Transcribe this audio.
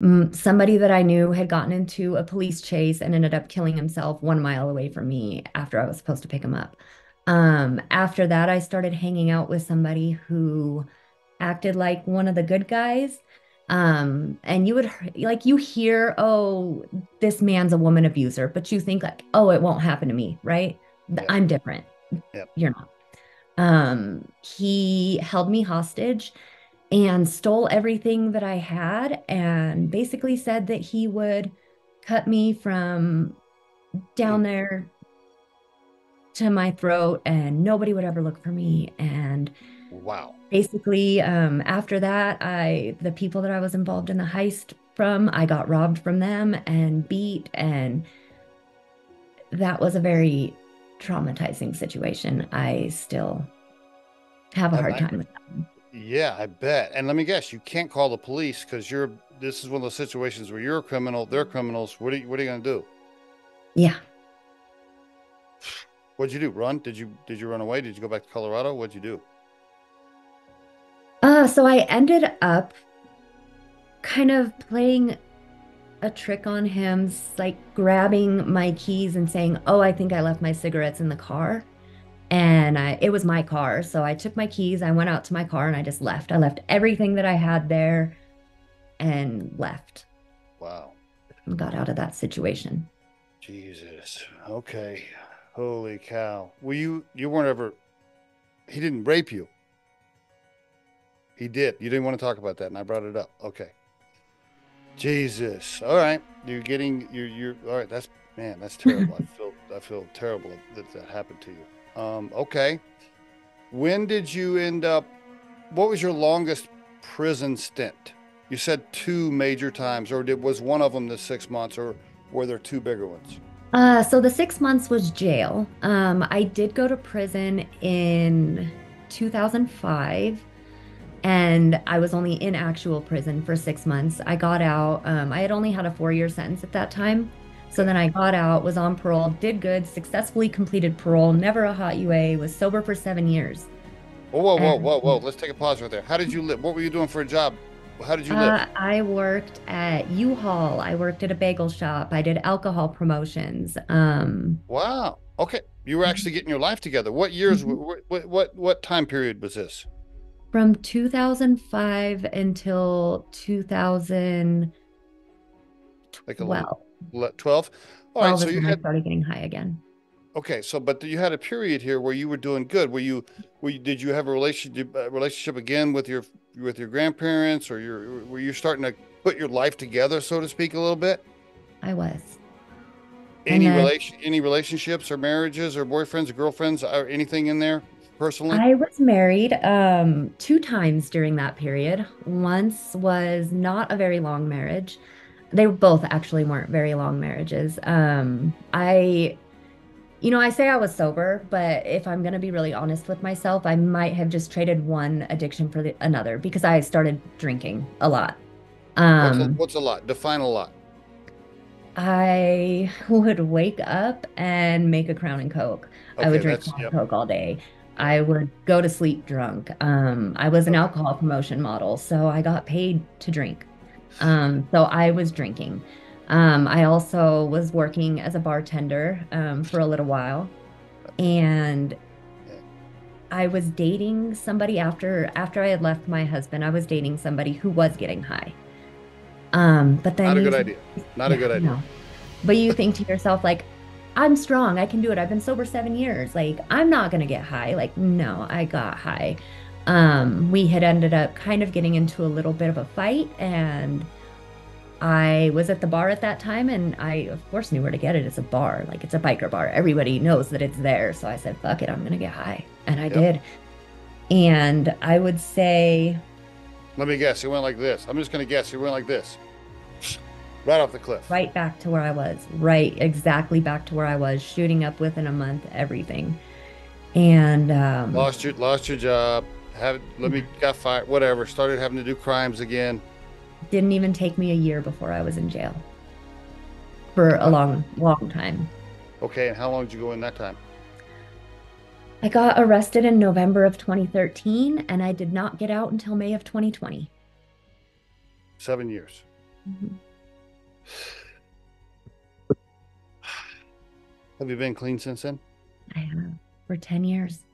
Somebody that I knew had gotten into a police chase and ended up killing himself 1 mile away from me after I was supposed to pick him up. After that, I started hanging out with somebody who acted like one of the good guys. And you would like you hear, oh, this man's a woman abuser, but you think like, oh, it won't happen to me, right? Yep. I'm different. Yep. You're not. He held me hostage and stole everything that I had and basically said that he would cut me from Mm. down there to my throat and nobody would ever look for me. And Wow. basically, after that, the people that I was involved in the heist from, I got robbed from them and beat, and that was a very traumatizing situation. I still have a I, hard I, time with that. yeah, I bet. And let me guess, you can't call the police because this is one of those situations where you're a criminal, they're criminals. What are you going to do? Yeah. What'd you do? Run? Did you run away? Did you go back to Colorado? What'd you do? So I ended up kind of playing a trick on him, like grabbing my keys and saying, "Oh, I think I left my cigarettes in the car." And it was my car. So I took my keys, I went out to my car and I just left. I left everything that I had there and left Wow. and got out of that situation. Jesus. Okay. Holy cow. You weren't ever, he didn't rape you. He did. You didn't want to talk about that, and I brought it up. Okay. Jesus. All right. You're all right. Man, that's terrible. I feel terrible that happened to you. Okay. When did you end up, what was your longest prison stint? You said two major times, or was one of them the 6 months, or were there two bigger ones? So the 6 months was jail. I did go to prison in 2005, and I was only in actual prison for 6 months. I got out. I had only had a 4-year sentence at that time. So Okay. then I got out, was on parole, did good, successfully completed parole, never a hot UA, was sober for 7 years. Whoa, whoa, whoa, And whoa, whoa. Let's take a pause right there. How did you live? What were you doing for a job? How did you live? I worked at U-Haul. I worked at a bagel shop. I did alcohol promotions. Wow. Okay. You were actually getting your life together. What years, Mhm. what time period was this? From 2005 until 2012. Like a 12? All right. 12 So is you when I had, started getting high again. okay. So, but you had a period here where you were doing good. Did you have a relationship again with your grandparents, or were you starting to put your life together, so to speak, a little bit? I was. And then Any relationships or marriages or boyfriends or girlfriends or anything in there personally? I was married two times during that period. Once was not a very long marriage. They both actually weren't very long marriages. I say I was sober, but if I'm going to be really honest with myself, I might have just traded one addiction for another because I started drinking a lot. Um, What's a lot? Define a lot. I would wake up and make a Crown and Coke. I would Okay, drink that's Crown and yep, Coke all day. yep. I would go to sleep drunk. I was an Okay. alcohol promotion model, so I got paid to drink. So I was drinking. I also was working as a bartender for a little while, and Yeah. I was dating somebody after I had left my husband. I was dating somebody who was getting high. But then Not a you good think, idea. Not a yeah, good idea. no. But you think to yourself, like, I'm strong. I can do it. I've been sober 7 years. Like, I'm not gonna get high. Like, no, I got high. We had ended up kind of getting into a little bit of a fight, and I was at the bar at that time, and I, of course, knew where to get it. It's a bar, like it's a biker bar. Everybody knows that it's there. So I said, fuck it, I'm gonna get high. And I Yep. did. And I would say Let me guess. It went like this. I'm just gonna guess. It went like this. Right off the cliff. right back to where I was, right, exactly back to where I was, shooting up within a month, everything. And Lost your job. Have let me got fired. Whatever. Started having to do crimes again. didn't even take me a year before I was in jail for a Wow. long, long time. Okay. And how long did you go in that time? I got arrested in November of 2013, and I did not get out until May of 2020. 7 years. Mhm. Have you been clean since then? I have for 10 years.